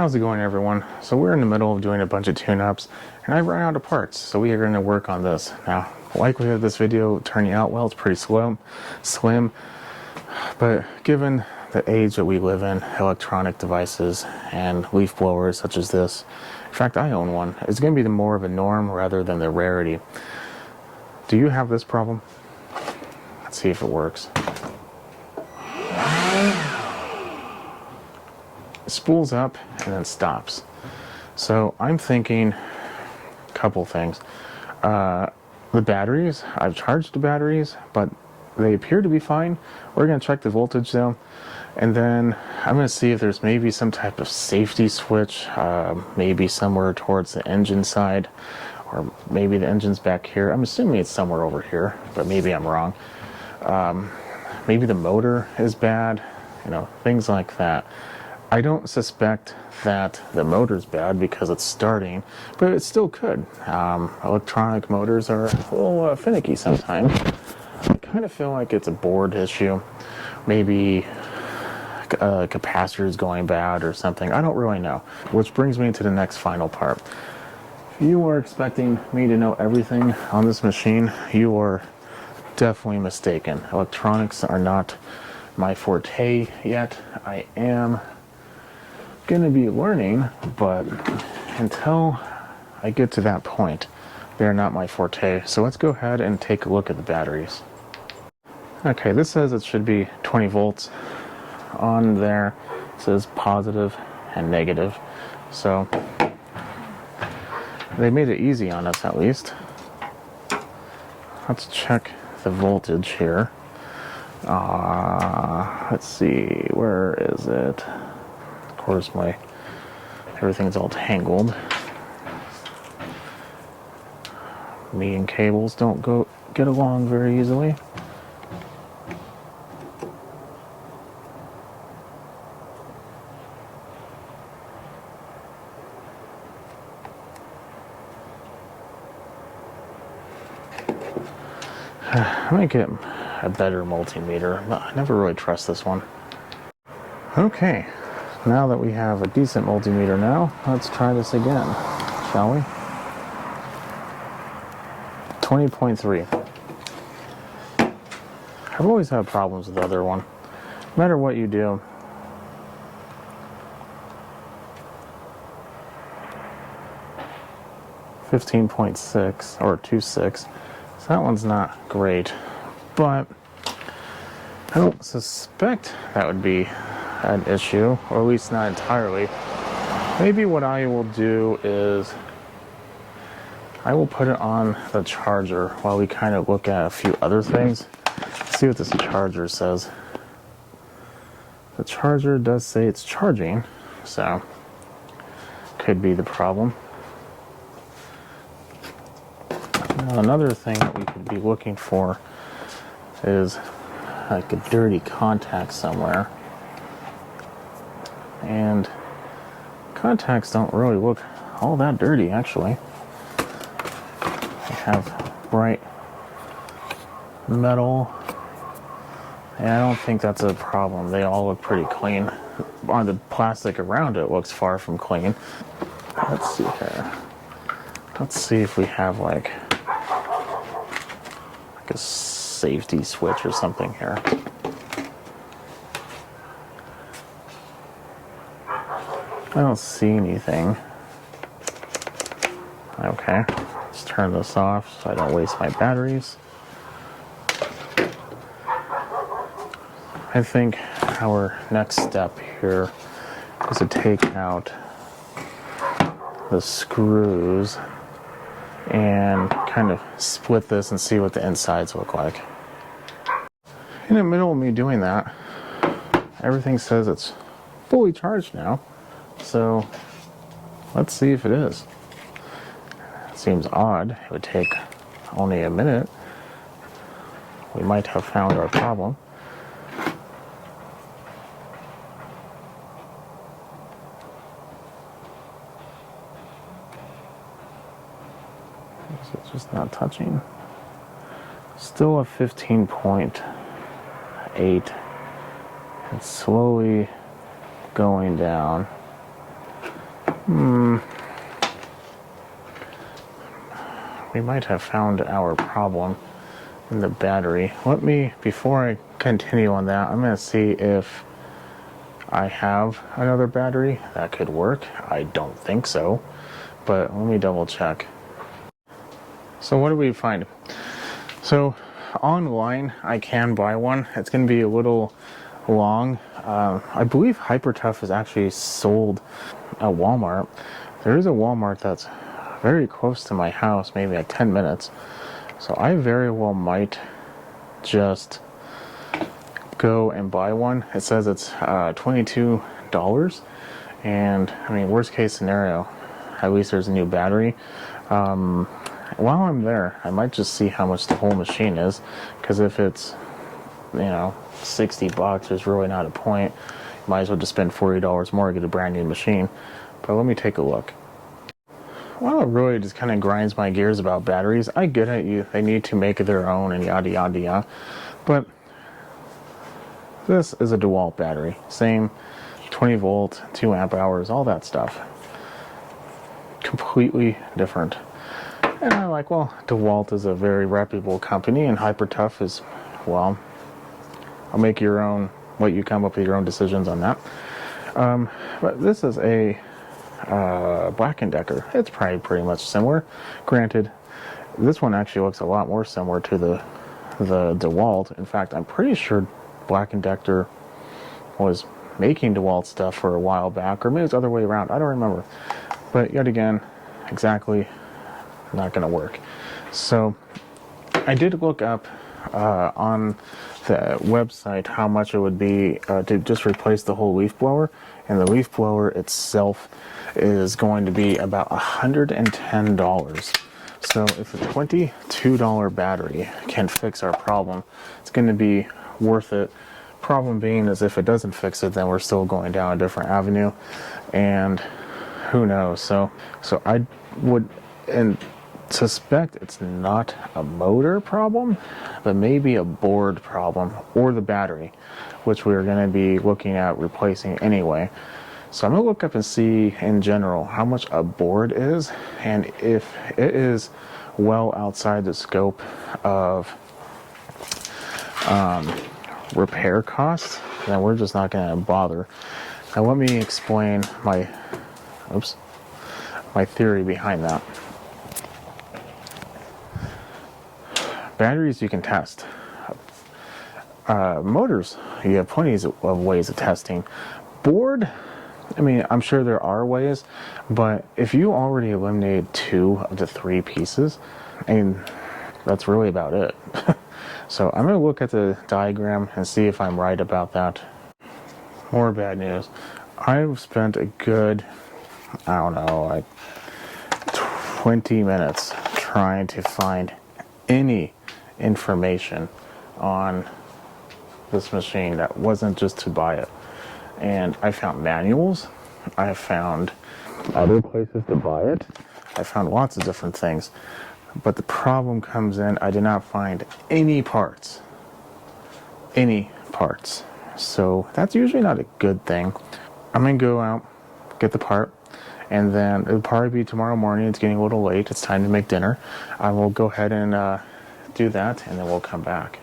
How's it going, everyone? So we're in the middle of doing a bunch of tune-ups, and I've run out of parts, so we are going to work on this. Now, the likelihood of this video turning out well is pretty slim, but given the age that we live in, electronic devices and leaf blowers such as this, in fact, I own one, it's going to be more of a norm rather than the rarity. Do you have this problem? Let's see if it works. It spools up and then stops. So I'm thinking a couple things. The batteries, I've charged the batteries, but they appear to be fine. We're going to check the voltage though, and then I'm going to see if there's maybe some type of safety switch, maybe somewhere towards the engine side, or maybe the engine's back here. I'm assuming it's somewhere over here, but maybe I'm wrong. Maybe the motor is bad, things like that. I don't suspect that the motor's bad because it's starting, but it still could. Electronic motors are a little finicky sometimes. I kind of feel like it's a board issue. Maybe a capacitor is going bad or something. I don't really know. Which brings me to the next final part. If you are expecting me to know everything on this machine, you are definitely mistaken. Electronics are not my forte yet. I am going to be learning, but until I get to that point, they're not my forte. So let's go ahead and take a look at the batteries. Okay, this says it should be 20 volts. On there it says positive and negative. So they made it easy on us at least. Let's check the voltage here. Let's see, where is it? Of course, everything's all tangled. Me and cables don't get along very easily. I might get a better multimeter. I never really trust this one. Okay, now that we have a decent multimeter now, let's try this again, shall we? 20.3. I've always had problems with the other one. No matter what you do. .6 or 2.6. So that one's not great, but I don't suspect that would be an issue, or at least not entirely. Maybe what I will do is I will put it on the charger while we kind of look at a few other things. See what this charger says. The charger does say it's charging, so could be the problem. Now, another thing that we could be looking for is like a dirty contact somewhere. And contacts don't really look all that dirty, actually. They have bright metal, and I don't think that's a problem. They all look pretty clean. On the plastic around it looks far from clean. Let's see here. Let's see if we have like a safety switch or something here. I don't see anything. Okay, let's turn this off so I don't waste my batteries. I think our next step here is to take out the screws and kind of split this and see what the insides look like. In the middle of me doing that, everything says it's fully charged now. So let's see if it is. It seems odd. It would take only a minute. We might have found our problem. It's just not touching. Still a 15.8. It's slowly going down. We might have found our problem in the battery. Before I continue on that, I'm going to see if I have another battery that could work. I don't think so, but let me double check. So what do we find? So online, I can buy one. It's going to be a little long. I believe Hypertough is actually sold at Walmart. There is a Walmart that's very close to my house, maybe at 10 minutes. So I very well might just go and buy one. It says it's $22. And I mean, worst case scenario, at least there's a new battery. While I'm there, I might just see how much the whole machine is, because if it's, $60, there's really not a point. Might as well just spend $40 more to get a brand new machine. But let me take a look. Well, it really just kind of grinds my gears about batteries. I get it, they need to make their own and yada yada yada. But this is a DeWalt battery. Same 20 volt, 2 amp hours, all that stuff. Completely different. And I'm like, well, DeWalt is a very reputable company, and Hypertough is, well, I'll make your own, let you come up with your own decisions on that. But this is a Black & Decker. It's probably pretty much similar. Granted, this one actually looks a lot more similar to the DeWalt. In fact, I'm pretty sure Black & Decker was making DeWalt stuff for a while back, or maybe it's the other way around. I don't remember. But yet again, exactly not going to work. So I did look up on the website how much it would be to just replace the whole leaf blower, and the leaf blower itself is going to be about $110. So if a $22 battery can fix our problem, it's going to be worth it. Problem being is if it doesn't fix it, then we're still going down a different avenue, and who knows. So I would suspect it's not a motor problem, but maybe a board problem or the battery, which we're going to be looking at replacing anyway. So I'm going to look up and see in general how much a board is, and if it is well outside the scope of repair costs, then we're just not going to bother. Now let me explain my theory behind that. Batteries you can test. Motors, you have plenty of ways of testing. Board, I mean, I'm sure there are ways, but if you already eliminated 2 of the 3 pieces, I mean, that's really about it. So I'm going to look at the diagram and see if I'm right about that. More bad news. I've spent a good, 20 minutes trying to find any information on this machine that wasn't just to buy it. And I found manuals, I found other places to buy it, I found lots of different things. But the problem comes in, I did not find any parts. Any parts. So that's usually not a good thing. I'm going to go out, get the part, and then it'll probably be tomorrow morning. It's getting a little late. It's time to make dinner. I will go ahead and do that, and then we'll come back.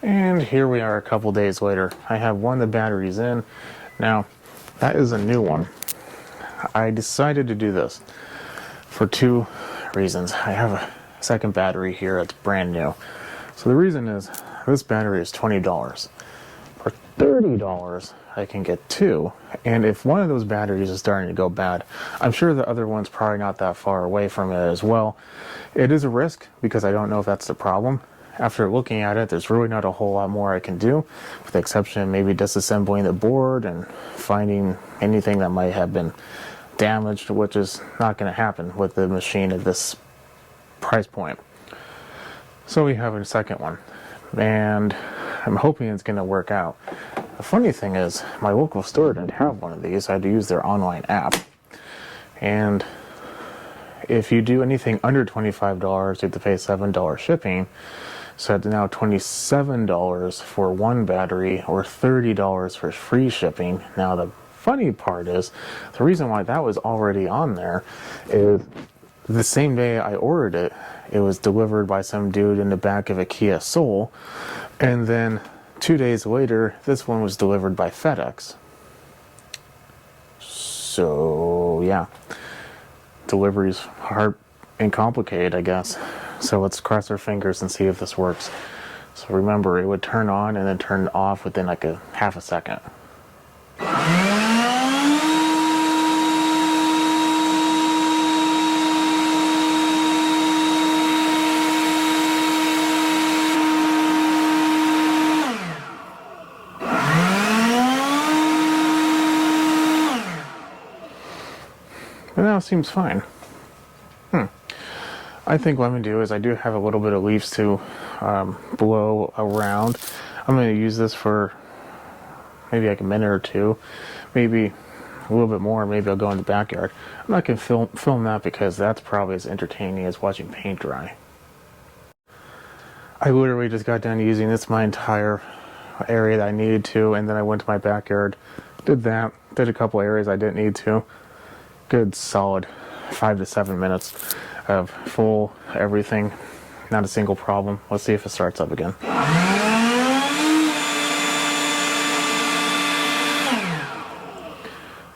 And here we are a couple days later. I have one of the batteries in. Now, that is a new one. I decided to do this for 2 reasons. I have a second battery here that's brand new. So the reason is this battery is $20. For $30, I can get 2. And if one of those batteries is starting to go bad, I'm sure the other one's probably not that far away from it as well. It is a risk because I don't know if that's the problem. After looking at it, there's really not a whole lot more I can do, with the exception of maybe disassembling the board and finding anything that might have been damaged, which is not going to happen with the machine at this price point. So we have a second one, and I'm hoping it's going to work out. The funny thing is, my local store didn't have one of these. I had to use their online app. And if you do anything under $25, you have to pay $7 shipping. So it's now $27 for one battery, or $30 for free shipping. Now the funny part is, the reason why that was already on there is the same day I ordered it, it was delivered by some dude in the back of a Kia Soul, and then 2 days later, this one was delivered by FedEx. So, yeah. Delivery's hard and complicated, I guess. So let's cross our fingers and see if this works. So remember, it would turn on and then turn off within like a half a second. And now it seems fine. I think what I'm going to do is I do have a little bit of leaves to blow around. I'm going to use this for maybe like a minute or two, maybe a little bit more. Maybe I'll go in the backyard. I'm not going to film that because that's probably as entertaining as watching paint dry. I literally just got done using this my entire area that I needed to, and then I went to my backyard, did that, did a couple areas I didn't need to. Good solid 5 to 7 minutes of full everything, not a single problem. Let's see if it starts up again.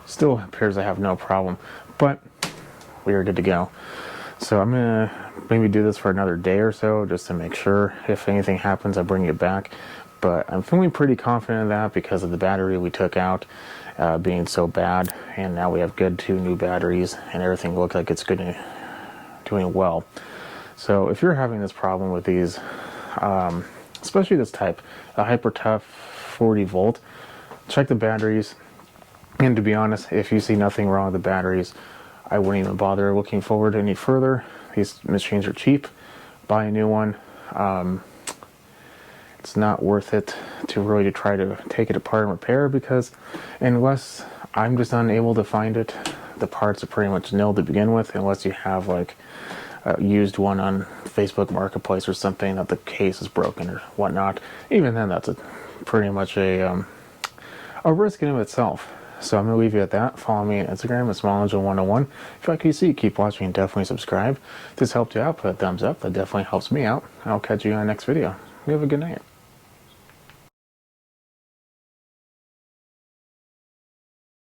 Still appears I have no problem, but we are good to go. So I'm gonna maybe do this for another day or so just to make sure if anything happens I bring it back. But I'm feeling pretty confident in that because of the battery we took out being so bad, and now we have good 2 new batteries and everything looks like it's doing well. So if you're having this problem with these, especially this type, a Hyper Tough 40 volt, check the batteries. And to be honest, if you see nothing wrong with the batteries, I wouldn't even bother looking forward any further. These machines are cheap. Buy a new one. It's not worth it to really try to take it apart and repair, because unless I'm just unable to find it, the parts are pretty much nil to begin with, unless you have like a used one on Facebook Marketplace or something that the case is broken or whatnot. Even then, that's pretty much a risk in of itself. So I'm going to leave you at that. Follow me on Instagram at SmallAngel101. If you like what you see, keep watching and definitely subscribe. If this helped you out, put a thumbs up. That definitely helps me out. I'll catch you in the next video. You have a good night.